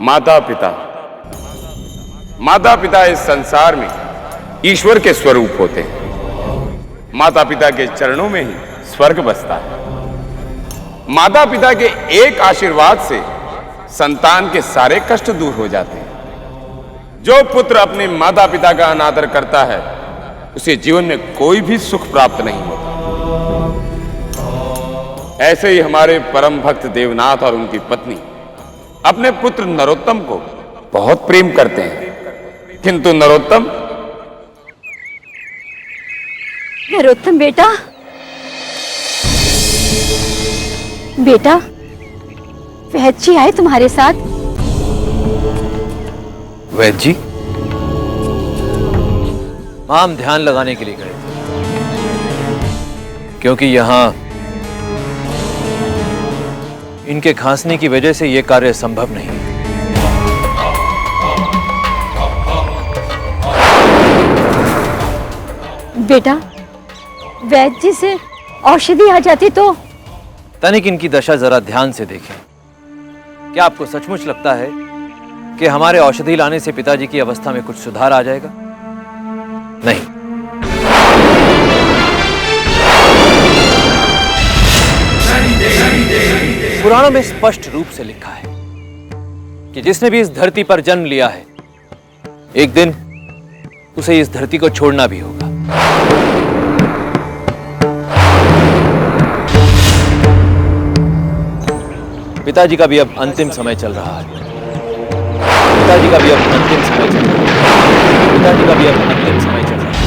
माता पिता। माता पिता इस संसार में ईश्वर के स्वरूप होते हैं। माता पिता के चरणों में ही स्वर्ग बसता है। माता पिता के एक आशीर्वाद से संतान के सारे कष्ट दूर हो जाते हैं। जो पुत्र अपने माता पिता का अनादर करता है उसे जीवन में कोई भी सुख प्राप्त नहीं होता। ऐसे ही हमारे परम भक्त देवनाथ और उनकी पत्नी अपने पुत्र नरोत्तम को बहुत प्रेम करते हैं, किंतु नरोत्तम बेटा, बेटा, वैद्य जी आए तुम्हारे साथ। वैद्य जी? हम ध्यान लगाने के लिए गए थे, क्योंकि यहां इनके खांसने की वजह से यह कार्य संभव नहीं है। बेटा, वैद्य जी से औषधि आ जाती तो। तनिक इनकी दशा जरा ध्यान से देखें। क्या आपको सचमुच लगता है कि हमारे औषधि लाने से पिताजी की अवस्था में कुछ सुधार आ जाएगा? नहीं। पुराणों में स्पष्ट रूप से लिखा है कि जिसने भी इस धरती पर जन्म लिया है, एक दिन उसे इस धरती को छोड़ना भी होगा। पिताजी का भी अब अंतिम समय चल रहा है। पिताजी का भी अब अंतिम समय चल रहा है। पिताजी का भी अब अंतिम समय चल रहा है।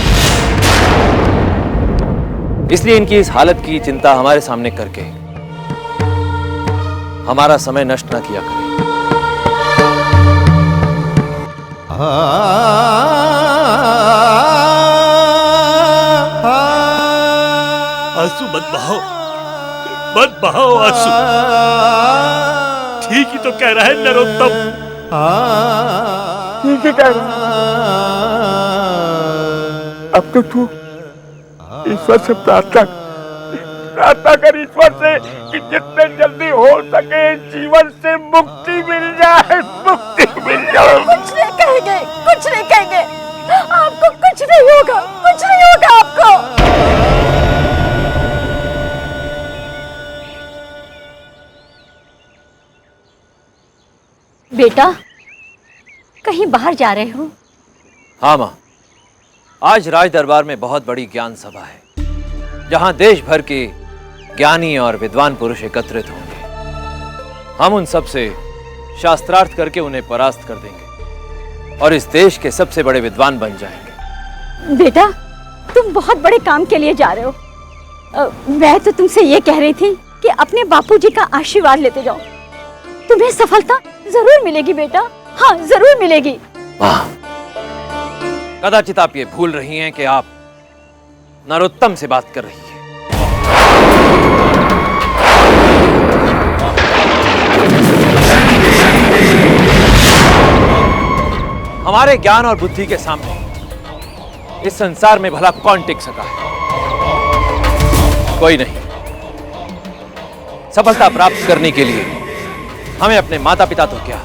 इसलिए इनकी इस हालत की चिंता हमारे सामने करके हमारा समय नष्ट ना किया करें। आंसू मत बहाओ, मत बहाओ आंसू। ठीक ही तो कह रहा है नरोत्तम। ठीक है कह रहा। अब तो तू ईश्वर से प्रार्थना कर, ईश्वर से कि जितने जल्दी हो सके जीवन से मुक्ति मिल जाए, मुक्ति मिल जाए। कुछ नहीं कहेंगे, कुछ नहीं कहेंगे। आपको कुछ नहीं होगा, कुछ नहीं होगा आपको। बेटा, कहीं बाहर जा रहे हो? हाँ मां, आज राज दरबार में बहुत बड़ी ज्ञान सभा है, जहां देश भर के ज्ञानी और विद्वान पुरुष एकत्रित होंगे। हम उन सब से शास्त्रार्थ करके उन्हें परास्त कर देंगे और इस देश के सबसे बड़े विद्वान बन जाएंगे। बेटा, तुम बहुत बड़े काम के लिए जा रहे हो। मैं तो तुमसे ये कह रही थी कि अपने बापूजी का आशीर्वाद लेते जाओ। तुम्हें सफलता जरूर मिलेगी बेटा, हाँ जरूर मिलेगी। मां, कदाचित आप ये भूल रही हैं कि आप नरोत्तम से बात कर रही हैं। हमारे ज्ञान और बुद्धि के सामने इस संसार में भला कौन टिक सका है? कोई नहीं। सफलता प्राप्त करने के लिए हमें अपने माता पिता तो क्या,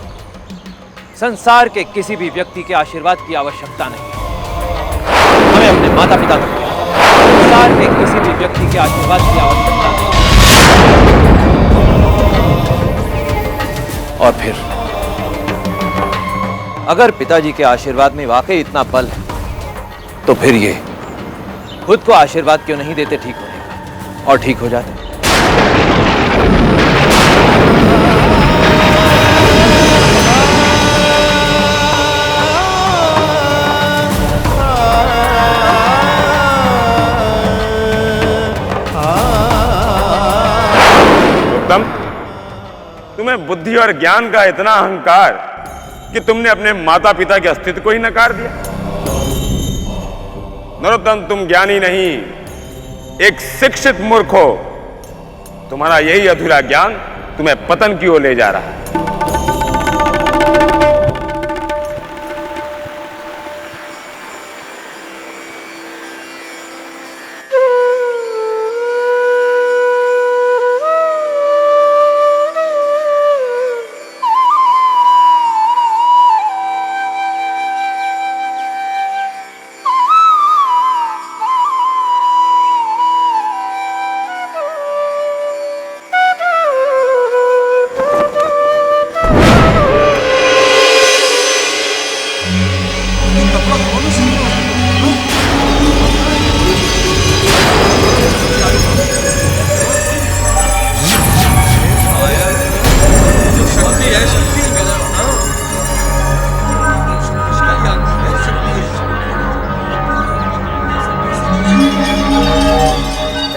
संसार के किसी भी व्यक्ति के आशीर्वाद की आवश्यकता नहीं। हमें अपने माता पिता तो क्या, संसार के किसी भी व्यक्ति के आशीर्वाद की आवश्यकता नहीं। और फिर अगर पिताजी के आशीर्वाद में वाकई इतना बल है, तो फिर ये खुद को आशीर्वाद क्यों नहीं देते ठीक होने का और ठीक हो जाते। उत्तम, तुम्हें बुद्धि और ज्ञान का इतना अहंकार कि तुमने अपने माता पिता के अस्तित्व को ही नकार दिया। नरोत्तम, तुम ज्ञानी नहीं, एक शिक्षित मूर्ख हो। तुम्हारा यही अधूरा ज्ञान तुम्हें पतन की ओर ले जा रहा है।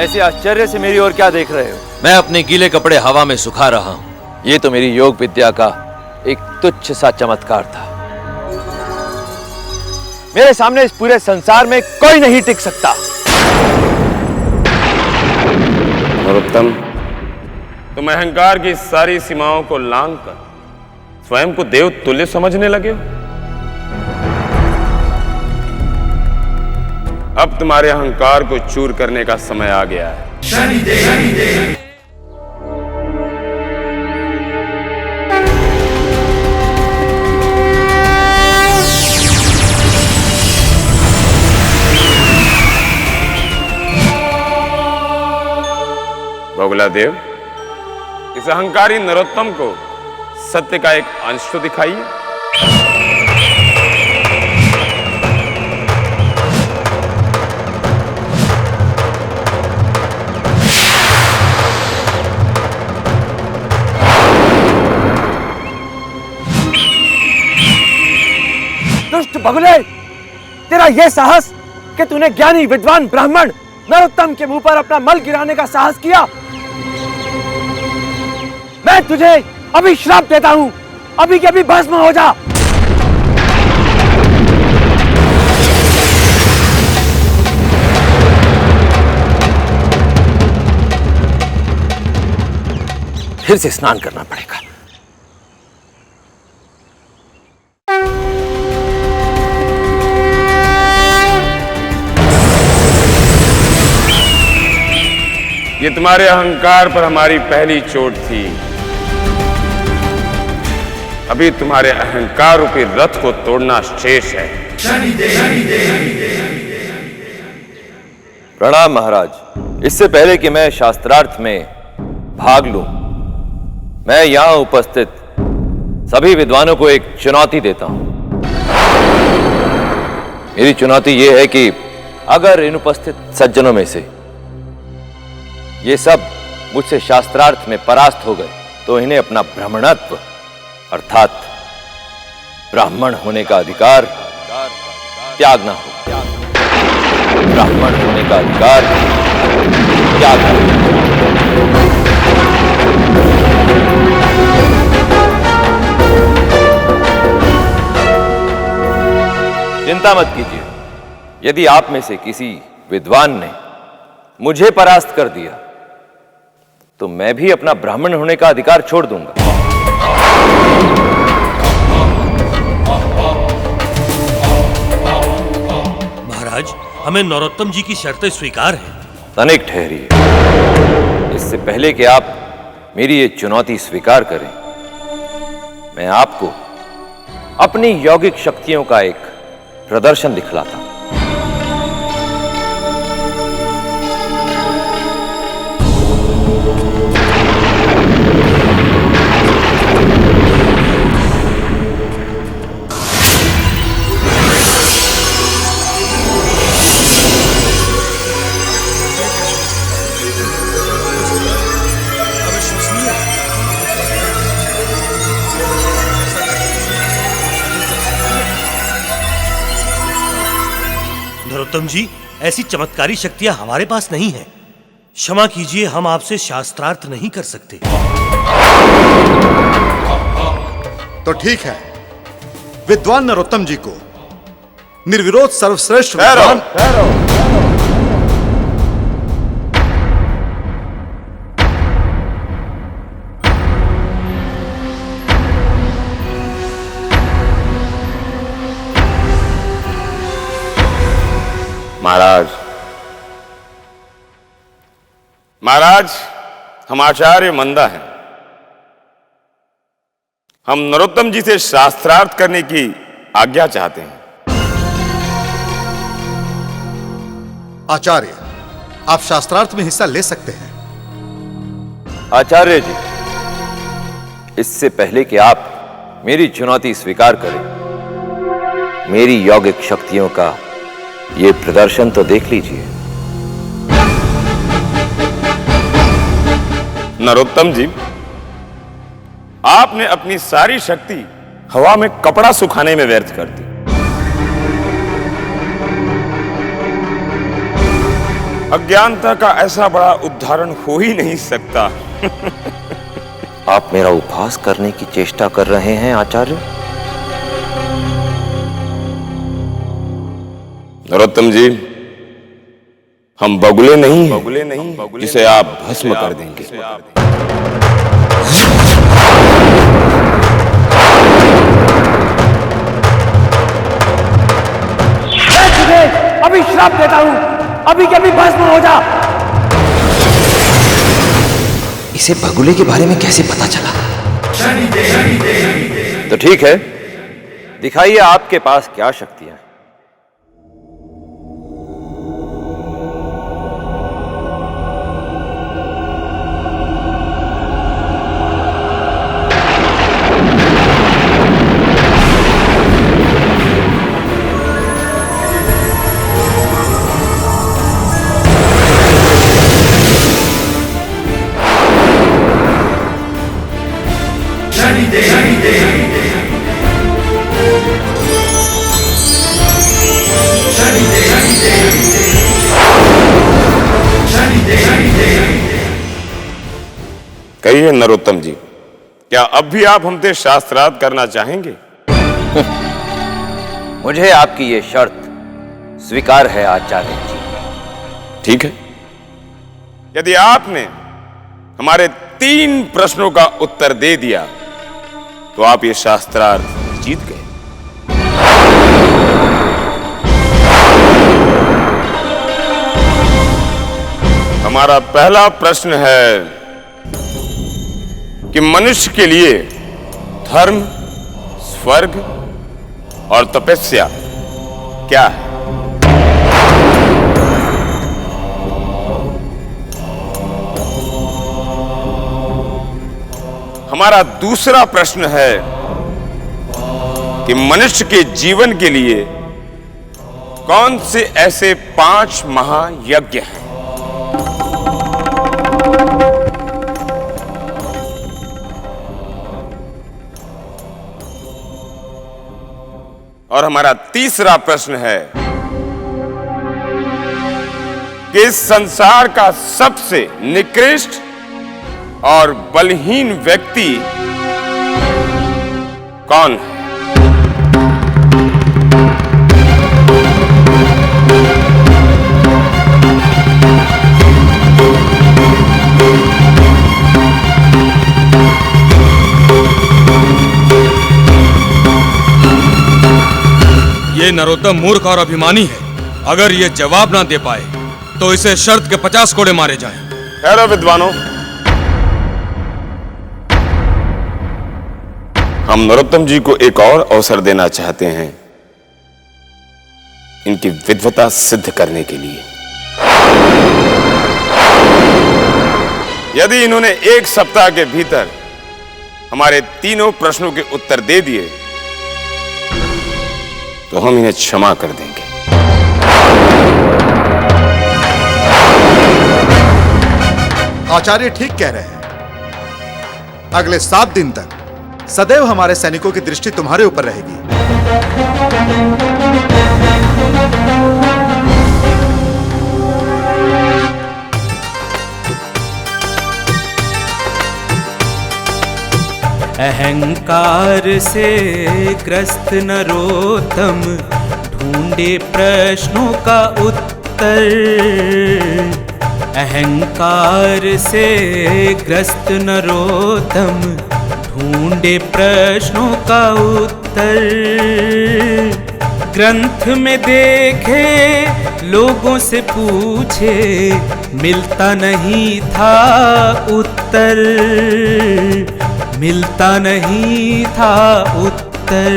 ऐसे आश्चर्य से मेरी ओर क्या देख रहे हो? मैं अपने गीले कपड़े हवा में सुखा रहा हूं। ये तो मेरी योग विद्या का एक तुच्छ सा चमत्कार था। मेरे सामने इस पूरे संसार में कोई नहीं टिक सकता। नरोत्तम, तुम अहंकार की सारी सीमाओं को लांघकर स्वयं को देव तुल्य समझने लगे हो। अब तुम्हारे अहंकार को चूर करने का समय आ गया है। बगुला देव, इस अहंकारी नरोत्तम को सत्य का एक अंश तो दिखाइए। दुष्ट बगुले, तेरा यह साहस कि तूने ज्ञानी विद्वान ब्राह्मण नरोत्तम के मुंह पर अपना मल गिराने का साहस किया। मैं तुझे अभी श्राप देता हूं, अभी के अभी भस्म हो जा। फिर से स्नान करना पड़ेगा। ये तुम्हारे अहंकार पर हमारी पहली चोट थी। अभी तुम्हारे अहंकार रूपी रथ को तोड़ना शेष है। प्रणाम महाराज। इससे पहले कि मैं शास्त्रार्थ में भाग लूं, मैं यहां उपस्थित सभी विद्वानों को एक चुनौती देता हूं। मेरी चुनौती यह है कि अगर इन उपस्थित सज्जनों में से ये सब मुझसे शास्त्रार्थ में परास्त हो गए तो इन्हें अपना ब्राह्मणत्व अर्थात ब्राह्मण होने का अधिकार त्यागना हो। ब्राह्मण होने का अधिकार त्यागना हो। चिंता मत कीजिए। यदि आप में से किसी विद्वान ने मुझे परास्त कर दिया तो मैं भी अपना ब्राह्मण होने का अधिकार छोड़ दूंगा। महाराज, हमें नरोत्तम जी की शर्तें स्वीकार हैं। तनिक ठहरिए। इससे पहले कि आप मेरी ये चुनौती स्वीकार करें, मैं आपको अपनी यौगिक शक्तियों का एक प्रदर्शन दिखलाता हूं। नरोत्तम जी, ऐसी चमत्कारी शक्तियां हमारे पास नहीं हैं। क्षमा कीजिए, हम आपसे शास्त्रार्थ नहीं कर सकते। तो ठीक है, विद्वान नरोत्तम जी को निर्विरोध सर्वश्रेष्ठ विद्वान महाराज, हम आचार्य मंदा हैं। हम नरोत्तम जी से शास्त्रार्थ करने की आज्ञा चाहते हैं। आचार्य, आप शास्त्रार्थ में हिस्सा ले सकते हैं। आचार्य जी, इससे पहले कि आप मेरी चुनौती स्वीकार करें, मेरी यौगिक शक्तियों का ये प्रदर्शन तो देख लीजिए। नरोत्तम जी, आपने अपनी सारी शक्ति हवा में कपड़ा सुखाने में व्यर्थ कर दी। अज्ञानता का ऐसा बड़ा उदाहरण हो ही नहीं सकता। आप मेरा उपहास करने की चेष्टा कर रहे हैं आचार्य? नरोत्तम जी, हम बगुले नहीं जिसे आप भस्म कर देंगे। अभी श्राप देता हूं, अभी के अभी भस्म हो जा। इसे बगुले के बारे में कैसे पता चला? तो ठीक है, दिखाइए आपके पास क्या शक्तियां हैं। कहिए नरोत्तम जी, क्या अब भी आप हमसे शास्त्रार्थ करना चाहेंगे? मुझे आपकी ये शर्त स्वीकार है आचार्य जी। ठीक है, यदि आपने हमारे 3 प्रश्नों का उत्तर दे दिया तो आप ये शास्त्रार्थ जीत गए। हमारा पहला प्रश्न है कि मनुष्य के लिए धर्म, स्वर्ग और तपस्या क्या है? हमारा दूसरा प्रश्न है कि मनुष्य के जीवन के लिए कौन से ऐसे 5 महायज्ञ हैं? और हमारा तीसरा प्रश्न है कि इस संसार का सबसे निकृष्ट और बलहीन व्यक्ति कौन है? ये नरोत्तम मूर्ख और अभिमानी है। अगर ये जवाब ना दे पाए तो इसे शर्त के 50 कोड़े मारे जाएं। ठहरो विद्वानों, हम नरोत्तम जी को एक और अवसर देना चाहते हैं इनकी विद्वता सिद्ध करने के लिए। यदि इन्होंने 1 सप्ताह के भीतर हमारे 3 प्रश्नों के उत्तर दे दिए तो हम इन्हें क्षमा कर देंगे। आचार्य ठीक कह रहे हैं। अगले 7 दिन तक सदैव हमारे सैनिकों की दृष्टि तुम्हारे ऊपर रहेगी। अहंकार से ग्रस्त नरोत्तम ढूंढे प्रश्नों का उत्तर। अहंकार से ग्रस्त नरोत्तम ढूंढे प्रश्नों का उत्तर। ग्रंथ में देखे लोगों से पूछे मिलता नहीं था उत्तर। मिलता नहीं था उत्तर।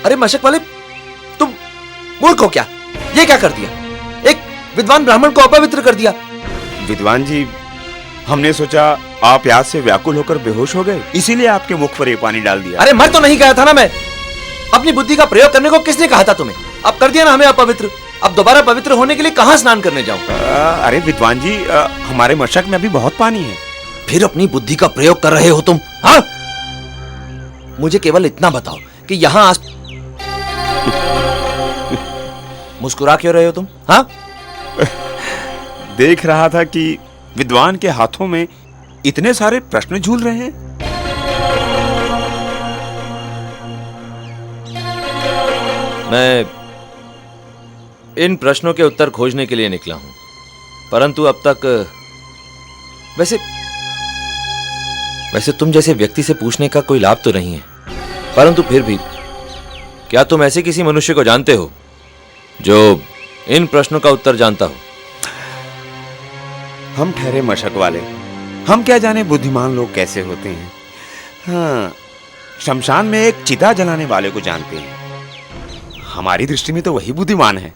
अरे मशक वाले, तुम मूर्ख हो क्या? ये क्या कर दिया? एक विद्वान ब्राह्मण को अपवित्र कर दिया। विद्वान जी, हमने सोचा आप याद से व्याकुल होकर बेहोश हो गए, इसीलिए आपके मुख पर ये पानी डाल दिया। अरे मर तो नहीं गया था ना मैं। अपनी बुद्धि का प्रयोग करने को किसने कहा था तुम्हें? अब कर दिया ना हमें अपवित्र। अब दोबारा पवित्र होने के लिए कहां स्नान करने जाऊं? अरे विद्वान जी, हमारे मशक में अभी बहुत पानी है। फिर अपनी बुद्धि का प्रयोग कर रहे हो तुम? हाँ, मुझे केवल इतना बताओ कि यहां आस मुस्कुरा क्यों रहे हो तुम? हाँ, देख रहा था कि विद्वान के हाथों में इतने सारे प्रश्न झूल रहे हैं। मैं इन प्रश्नों के उत्तर खोजने के लिए निकला हूं, परंतु अब तक वैसे तुम जैसे व्यक्ति से पूछने का कोई लाभ तो नहीं है, परंतु फिर भी क्या तुम ऐसे किसी मनुष्य को जानते हो जो इन प्रश्नों का उत्तर जानता हो? हम ठहरे मशक वाले, हम क्या जाने बुद्धिमान लोग कैसे होते हैं। हाँ, शमशान में एक चिता जलाने वाले को जानते हैं। हमारी दृष्टि में तो वही बुद्धिमान है।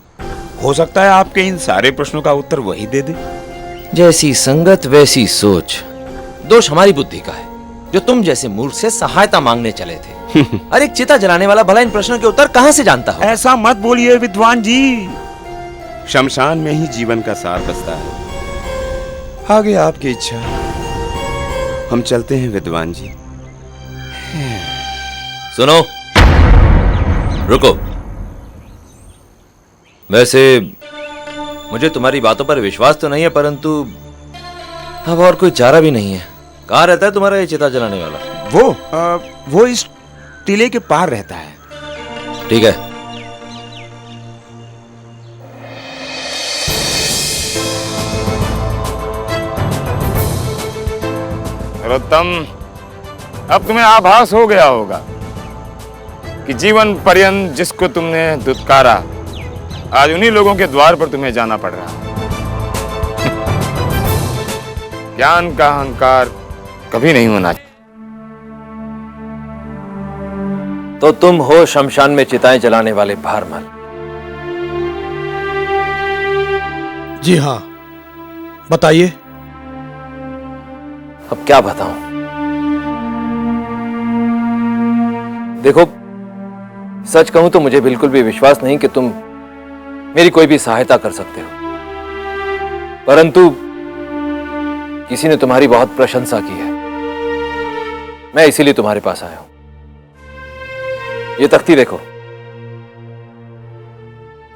हो सकता है आपके इन सारे प्रश्नों का उत्तर वही दे दे। जैसी संगत वैसी सोच। दोष हमारी बुद्धि का है जो तुम जैसे मूर्ख से सहायता मांगने चले थे। अरे एक चिता जलाने वाला भला इन प्रश्नों के उत्तर कहां से जानता हो? ऐसा मत बोलिए विद्वान जी, शमशान में ही जीवन का सार बसता है। आगे आपकी इच्छा। हम चलते हैं विद्वान जी। सुनो, रुको। वैसे मुझे तुम्हारी बातों पर विश्वास तो नहीं है, परंतु अब और कोई चारा भी नहीं है। कहाँ रहता है तुम्हारा ये चिता जलाने वाला? वो इस टीले के पार रहता है। ठीक है। नरोत्तम, अब तुम्हें आभास हो गया होगा कि जीवन पर्यंत जिसको तुमने दुत्कारा, आज उन्हीं लोगों के द्वार पर तुम्हें जाना पड़ रहा है। ज्ञान का अहंकार कभी नहीं होना। तो तुम हो शमशान में चिताएं जलाने वाले भारमल? जी हाँ, बताइए। अब क्या बताऊं? देखो, सच कहूं तो मुझे बिल्कुल भी विश्वास नहीं कि तुम मेरी कोई भी सहायता कर सकते हो, परंतु किसी ने तुम्हारी बहुत प्रशंसा की है, मैं इसीलिए तुम्हारे पास आया हूं। ये तख्ती देखो,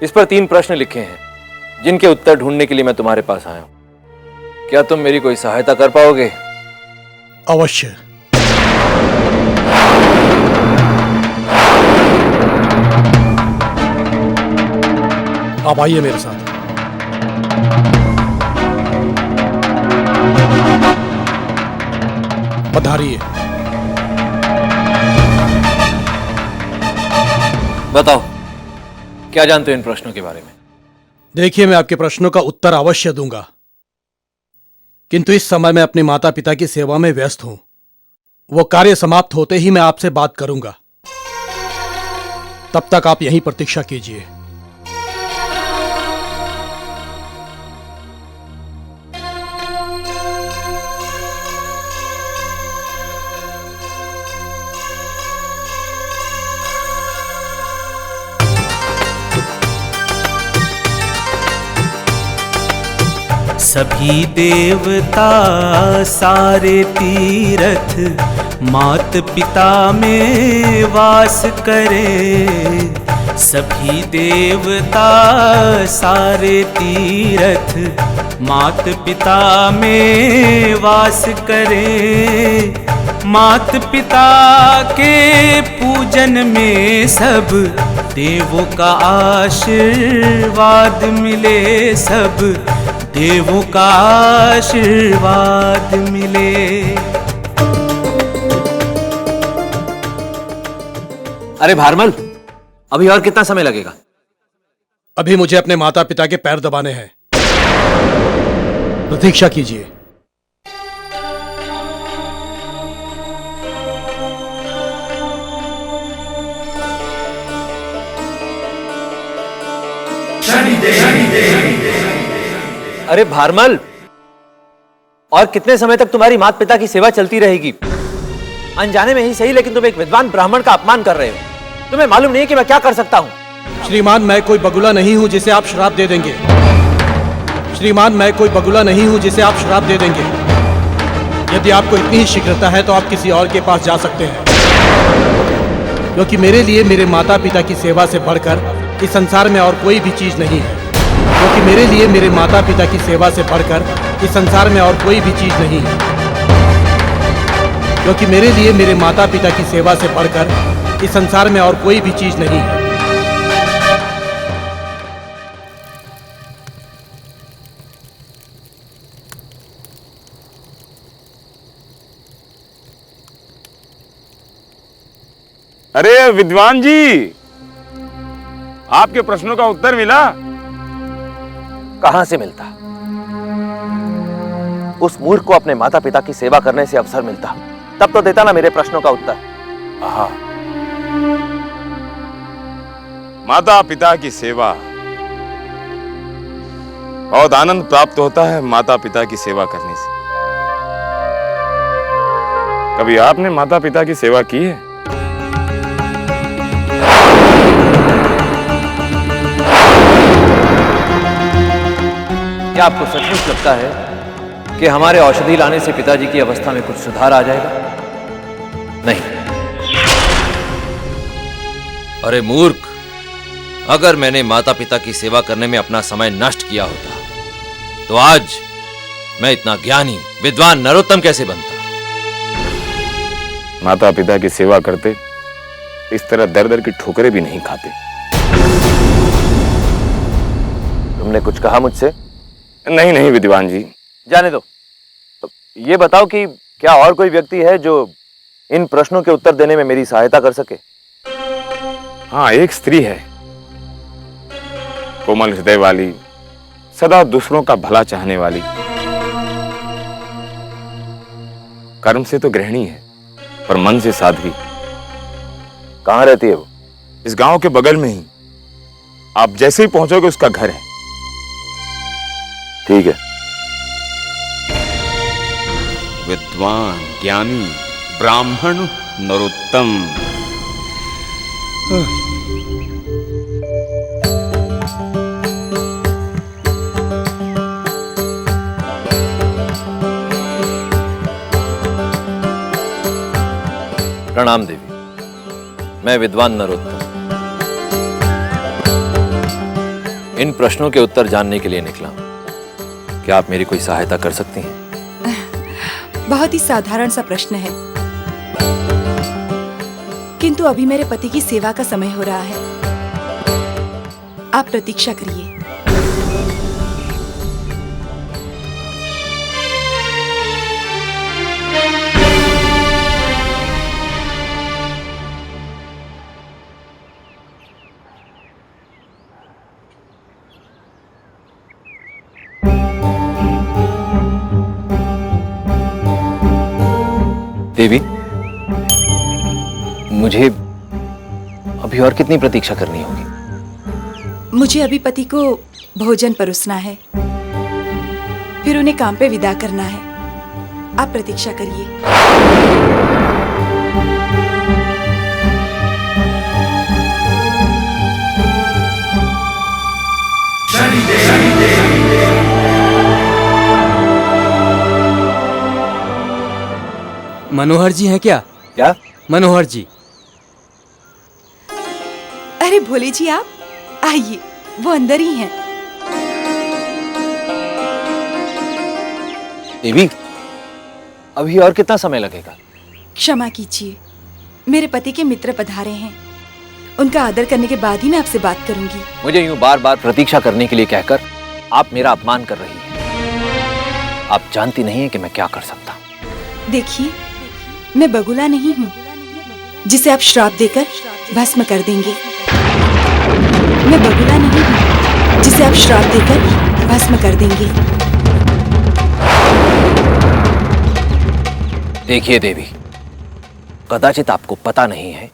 इस पर 3 प्रश्न लिखे हैं जिनके उत्तर ढूंढने के लिए मैं तुम्हारे पास आया हूं। क्या तुम मेरी कोई सहायता कर पाओगे? अवश्य। आप आइए मेरे साथ। पधारिए। बताओ, क्या जानते हो इन प्रश्नों के बारे में? देखिए, मैं आपके प्रश्नों का उत्तर अवश्य दूंगा, किंतु इस समय मैं अपने माता पिता की सेवा में व्यस्त हूं। वो कार्य समाप्त होते ही मैं आपसे बात करूंगा। तब तक आप यहीं प्रतीक्षा कीजिए। सभी देवता सारे तीरथ मात पिता में वास करे। सभी देवता सारे तीरथ मात पिता में वास करे। मात पिता के पूजन में सब देवों का आशीर्वाद मिले। सब देवों का आशीर्वाद मिले। अरे भारमल, अभी और कितना समय लगेगा? अभी मुझे अपने माता पिता के पैर दबाने हैं। प्रतीक्षा कीजिए। अरे भारमल, और कितने समय तक तुम्हारी माता पिता की सेवा चलती रहेगी? अनजाने में ही सही, लेकिन तुम एक विद्वान ब्राह्मण का अपमान कर रहे हो। तुम्हें मालूम नहीं है कि मैं क्या कर सकता हूँ? श्रीमान, मैं कोई बगुला नहीं हूं जिसे आप श्राप दे देंगे। श्रीमान, मैं कोई बगुला नहीं हूं जिसे आप श्राप दे देंगे। यदि आपको इतनी ही शीघ्रता है तो आप किसी और के पास जा सकते हैं, क्योंकि मेरे लिए मेरे माता पिता की सेवा से बढ़कर इस संसार में और कोई भी चीज नहीं है। क्योंकि मेरे लिए मेरे माता पिता की सेवा से बढ़कर इस संसार में और कोई भी चीज नहीं है। क्योंकि मेरे लिए मेरे माता पिता की सेवा से बढ़कर इस संसार में और कोई भी चीज नहीं है। अरे विद्वान जी, आपके प्रश्नों का उत्तर मिला? कहां से मिलता? उस मूर्ख को अपने माता पिता की सेवा करने से अवसर मिलता, तब तो देता ना मेरे प्रश्नों का उत्तर। हाँ, माता पिता की सेवा, बहुत आनंद प्राप्त होता है माता पिता की सेवा करने से। कभी आपने माता पिता की सेवा की है? क्या आपको सचमुच लगता है कि हमारे औषधि लाने से पिताजी की अवस्था में कुछ सुधार आ जाएगा? नहीं। अरे मूर्ख, अगर मैंने माता पिता की सेवा करने में अपना समय नष्ट किया होता तो आज मैं इतना ज्ञानी विद्वान नरोत्तम कैसे बनता? माता पिता की सेवा करते इस तरह दर दर की ठोकरें भी नहीं खाते। तुमने कुछ कहा मुझसे? नहीं नहीं विद्वान जी। जाने दो। तो ये बताओ कि क्या और कोई व्यक्ति है जो इन प्रश्नों के उत्तर देने में मेरी सहायता कर सके? हाँ, एक स्त्री है, कोमल हृदय वाली, सदा दूसरों का भला चाहने वाली। कर्म से तो गृहिणी है पर मन से साध्वी। कहाँ रहती है वो? इस गांव के बगल में ही। आप जैसे ही पहुंचोगे उसका घर है। ठीक है। विद्वान ज्ञानी ब्राह्मण नरोत्तम। प्रणाम देवी, मैं विद्वान नरोत्तम इन प्रश्नों के उत्तर जानने के लिए निकला। क्या आप मेरी कोई सहायता कर सकती हैं? बहुत ही साधारण सा प्रश्न है, किंतु अभी मेरे पति की सेवा का समय हो रहा है। आप प्रतीक्षा करिए। देवी, मुझे अभी और कितनी प्रतीक्षा करनी होगी? मुझे अभी पति को भोजन परोसना है, फिर उन्हें काम पे विदा करना है। आप प्रतीक्षा करिए। मनोहर जी हैं क्या? क्या? मनोहर जी। अरे भोले जी, आप आइए, वो अंदर ही हैं। देवी, अभी और कितना समय लगेगा? क्षमा कीजिए, मेरे पति के मित्र पधारे हैं। उनका आदर करने के बाद ही मैं आपसे बात करूंगी। मुझे यूं बार बार प्रतीक्षा करने के लिए कहकर आप मेरा अपमान कर रही हैं। आप जानती नहीं हैं कि मैं क्या कर सकता हूं। देखिए, मैं बगुला नहीं हूँ जिसे आप श्राप देकर भस्म कर देंगे। मैं बगुला नहीं हूँ जिसे आप श्राप देकर भस्म कर देंगे। देखिए देवी, कदाचित आपको पता नहीं है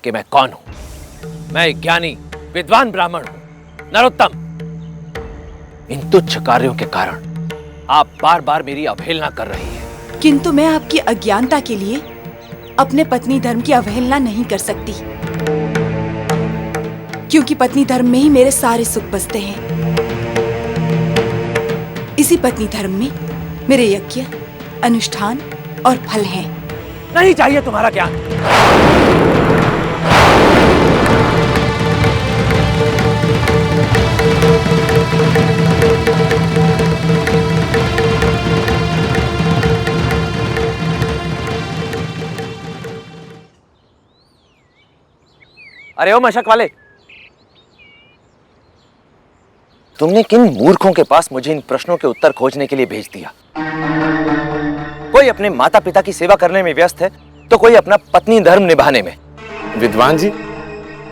कि मैं कौन हूं। मैं एक ज्ञानी विद्वान ब्राह्मण हूं, नरोत्तम। इन तुच्छ कार्यों के कारण आप बार बार मेरी अवहेलना कर रही हैं। किंतु मैं आपकी अज्ञानता के लिए अपने पत्नी धर्म की अवहेलना नहीं कर सकती, क्योंकि पत्नी धर्म में ही मेरे सारे सुख बसते हैं। इसी पत्नी धर्म में मेरे यज्ञ, अनुष्ठान और फल हैं। नहीं चाहिए तुम्हारा ज्ञान। अरे ओ मशक वाले, तुमने किन मूर्खों के पास मुझे इन प्रश्नों के उत्तर खोजने के लिए भेज दिया? कोई अपने माता पिता की सेवा करने में व्यस्त है, तो कोई अपना पत्नी धर्म निभाने में। विद्वान जी,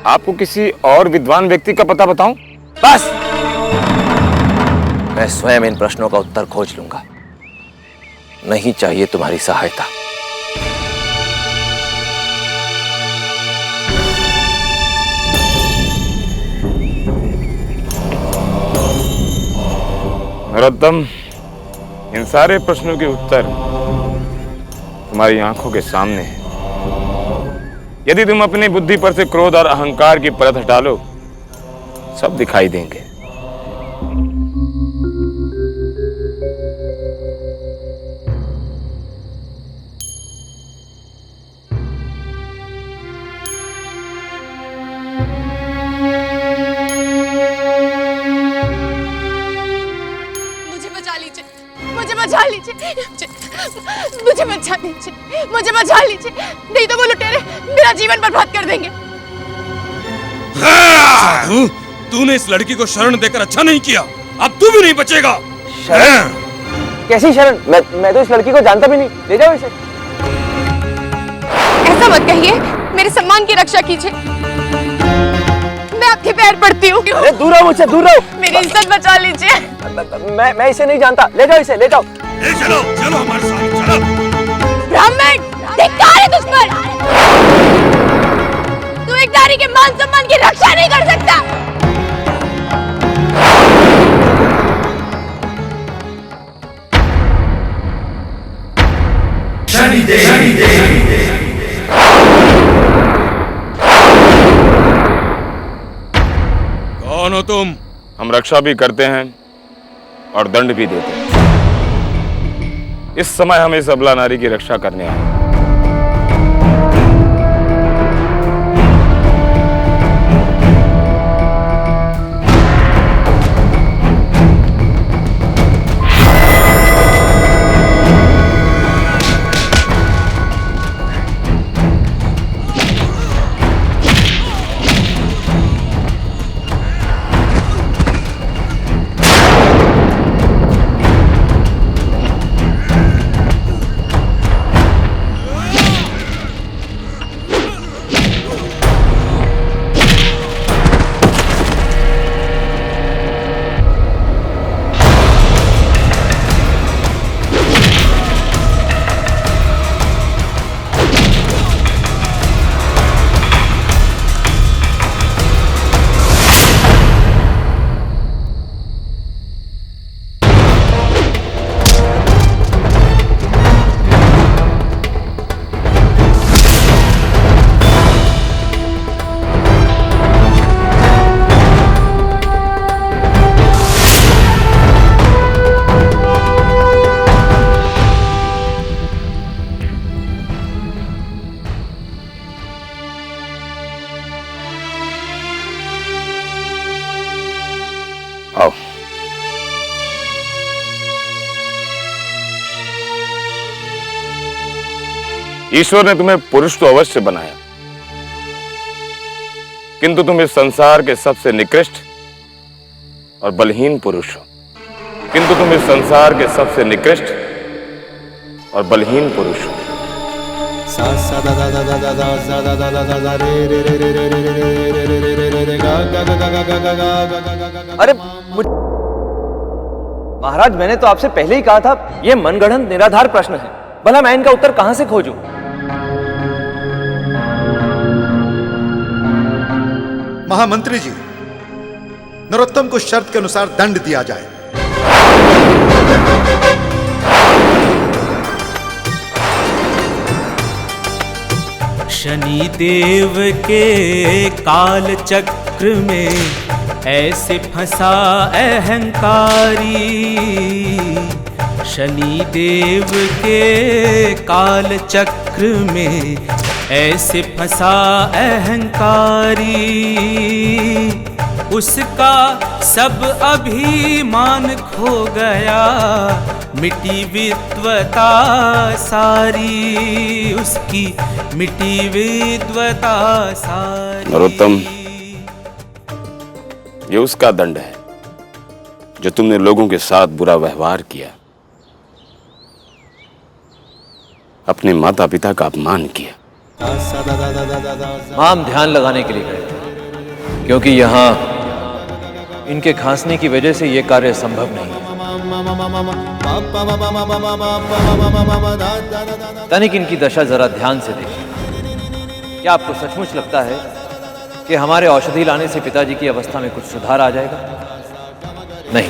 आपको किसी और विद्वान व्यक्ति का पता बताऊं? बस, मैं स्वयं इन प्रश्नों का उत्तर खोज लूंगा। नहीं चाहिए तुम्हारी सहायता। नरोत्तम, इन सारे प्रश्नों के उत्तर तुम्हारी आंखों के सामने हैं। यदि तुम अपनी बुद्धि पर से क्रोध और अहंकार की परत हटा लो, सब दिखाई देंगे। मुझे बचा लीजिए, मुझे बचा लीजिए, नहीं तो वो लुटेरे मेरा जीवन बर्बाद कर देंगे। साधु, तूने इस लड़की को शरण देकर अच्छा नहीं किया, अब तू भी नहीं बचेगा। शरण? कैसी शरण? मैं तो इस लड़की को जानता भी नहीं। ले जाओ इसे। ऐसा मत कहिए, मेरे सम्मान की रक्षा कीजिए। मैं आपके पैर पड़ती हूँ। अरे दूर रहो मुझसे, दूर रहो। मेरी इज्जत बचा लीजिए। मैं इसे नहीं जानता। ले जाओ इसे, ले जाओ। ले चलो, चलो हमारे साथ, चलो। ब्राह्मण, धिक्कार है तुझ पर। तू एक नारी के मान सम्मान की रक्षा नहीं कर सकता। कौन हो तुम? हम रक्षा भी करते हैं और दंड भी देते हैं। इस समय हम इस अबला नारी की रक्षा करने आए। आओ। ईश्वर ने तुम्हें पुरुष तो अवश्य बनाया, किंतु तुम इस संसार के सबसे निकृष्ट और बलहीन पुरुष हो। किंतु तुम इस संसार के सबसे निकृष्ट और बलहीन पुरुष हो। अरे महाराज, मैंने तो आपसे पहले ही कहा था, ये मनगढ़ंत निराधार प्रश्न है। भला मैं इनका उत्तर कहां से खोजूं? महामंत्री जी, नरोत्तम को शर्त के अनुसार दंड दिया जाए। शनि देव के काल चक्र में ऐसे फंसा अहंकारी। शनि देव के काल चक्र में ऐसे फंसा अहंकारी। उसका सब अभिमान खो गया, मिटी विद्वता सारी, उसकी मिटी विद्वता सारी। नरोत्तम, ये उसका दंड है जो तुमने लोगों के साथ बुरा व्यवहार किया, अपने माता पिता का अपमान किया। हम ध्यान लगाने के लिए गए थे, क्योंकि यहाँ इनके खांसने की वजह से ये कार्य संभव नहीं है। तनिक इनकी दशा जरा ध्यान से देखिए। क्या आपको सचमुच लगता है कि हमारे औषधि लाने से पिताजी की अवस्था में कुछ सुधार आ जाएगा? नहीं।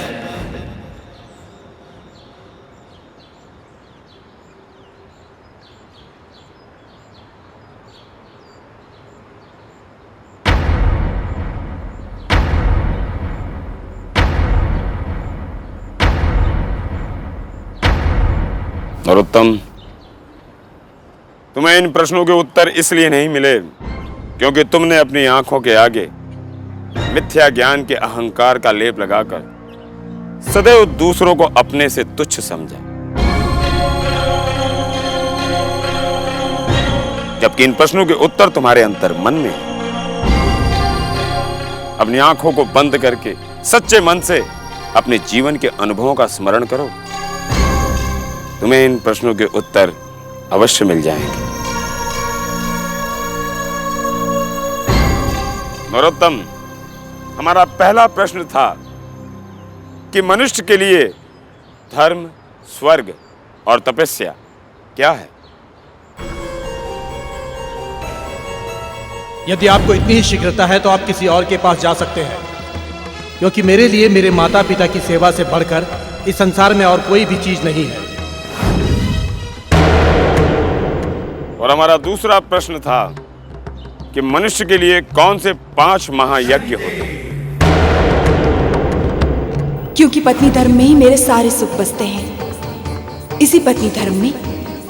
नरोत्तम, तुम्हें इन प्रश्नों के उत्तर इसलिए नहीं मिले क्योंकि तुमने अपनी आंखों के आगे मिथ्या ज्ञान के अहंकार का लेप लगाकर सदैव दूसरों को अपने से तुच्छ समझा, जबकि इन प्रश्नों के उत्तर तुम्हारे अंतर मन में। अपनी आंखों को बंद करके सच्चे मन से अपने जीवन के अनुभवों का स्मरण करो, तुम्हें इन प्रश्नों के उत्तर अवश्य मिल जाएंगे। नरोत्तम, हमारा पहला प्रश्न था कि मनुष्य के लिए धर्म, स्वर्ग और तपस्या क्या है? यदि आपको इतनी ही शीघ्रता है तो आप किसी और के पास जा सकते हैं, क्योंकि मेरे लिए मेरे माता पिता की सेवा से बढ़कर इस संसार में और कोई भी चीज नहीं है। और हमारा दूसरा प्रश्न था कि मनुष्य के लिए कौन से 5 महायज्ञ होते हैं? क्योंकि पत्नी धर्म में ही मेरे सारे सुख बसते हैं। इसी पत्नी धर्म में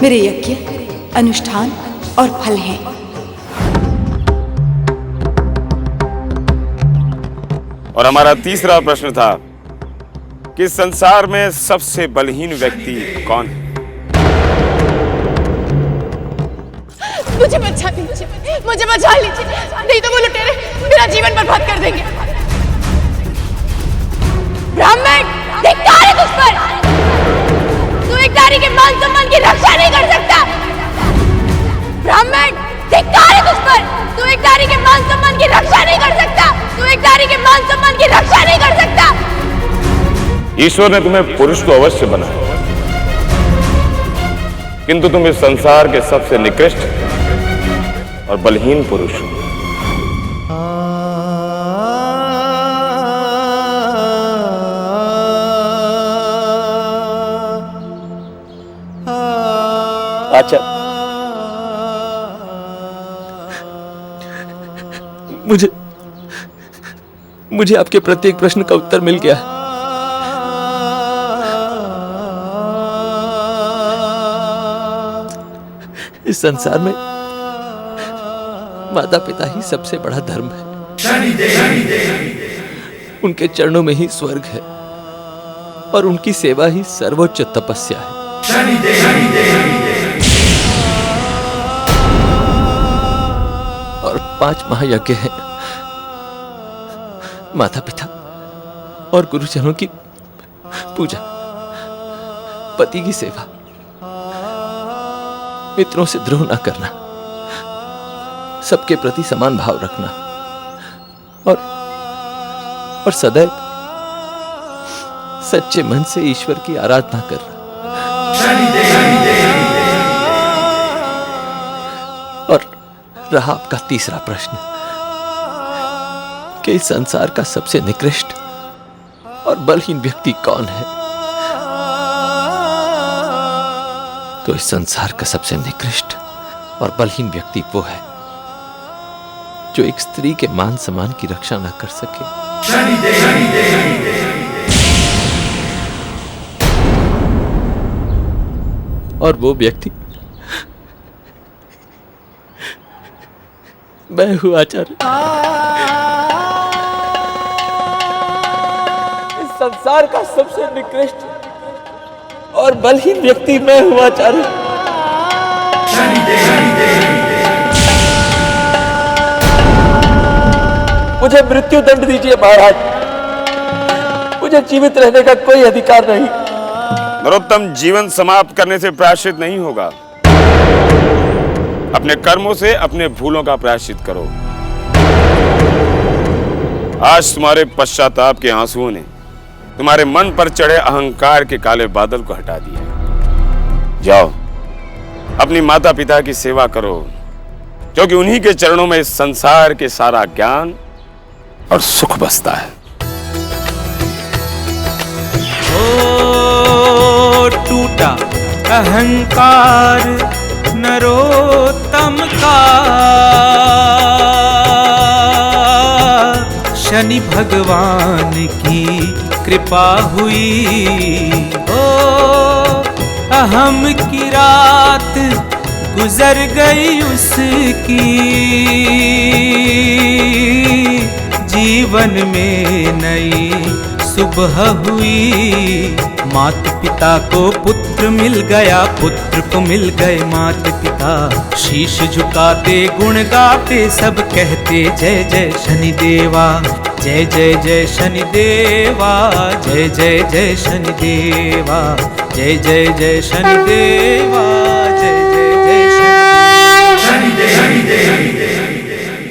मेरे यज्ञ, अनुष्ठान और फल हैं। और हमारा तीसरा प्रश्न था कि संसार में सबसे बलहीन व्यक्ति कौन है? मुझे बचा लीजिए, मुझे बचा लीजिए, नहीं तो वो लुटेरे मेरा जीवन बर्बाद कर देंगे। ब्राह्मण, धिक्कार है तुझ पर। तू एक नारी के मान सम्मान की रक्षा नहीं कर सकता। ब्राह्मण, धिक्कार है तुझ पर। तू एक नारी के मान सम्मान की रक्षा नहीं कर सकता। तू एक नारी के मान सम्मान की रक्षा नहीं कर सकता। ईश्वर ने तुम्हें पुरुष तो अवश्य बनाया, किंतु तुम इस संसार के सबसे निकृष्ट और बलहीन पुरुष हो। अच्छा, मुझे आपके प्रत्येक प्रश्न का उत्तर मिल गया। इस संसार में माता पिता ही सबसे बड़ा धर्म है। उनके चरणों में ही स्वर्ग है और उनकी सेवा ही सर्वोच्च तपस्या है। और 5 महायज्ञ हैं। माता पिता और गुरुजनों की पूजा, पति की सेवा, मित्रों से द्रोह न करना, सबके प्रति समान भाव रखना और सदैव सच्चे मन से ईश्वर की आराधना करना। और रहा आपका तीसरा प्रश्न कि इस संसार का सबसे निकृष्ट और बलहीन व्यक्ति कौन है, तो इस संसार का सबसे निकृष्ट और बलहीन व्यक्ति वो है जो एक स्त्री के मान सम्मान की रक्षा न कर सके। और वो व्यक्ति मैं हूं आचार्य। इस संसार का सबसे निकृष्ट और बलहीन व्यक्ति मैं हूं आचार्य। मुझे मृत्यु दंड दीजिए महाराज, मुझे जीवित रहने का कोई अधिकार नहीं। नरोत्तम, जीवन समाप्त करने से प्रायश्चित नहीं होगा। अपने कर्मों से अपने भूलों का प्रायश्चित करो। आज तुम्हारे पश्चाताप के आंसुओं ने तुम्हारे मन पर चढ़े अहंकार के काले बादल को हटा दिया। जाओ, अपनी माता पिता की सेवा करो, क्योंकि उन्हीं के चरणों में इस संसार के सारा ज्ञान और सुख बसता है। ओ टूटा अहंकार नरोत्तम का, शनि भगवान की कृपा हुई। ओ अहम की रात गुजर गई उसकी, जीवन में नई सुबह हुई। माता पिता को पुत्र मिल गया, पुत्र को मिल गए माता पिता। शीश झुकाते गुण गाते सब कहते जय जय शनिदेवा, जय जय जय शनिदेवा, जय जय जय शनिदेवा, जय जय जय शनिदेवा, जय जय जय शनिदेवा।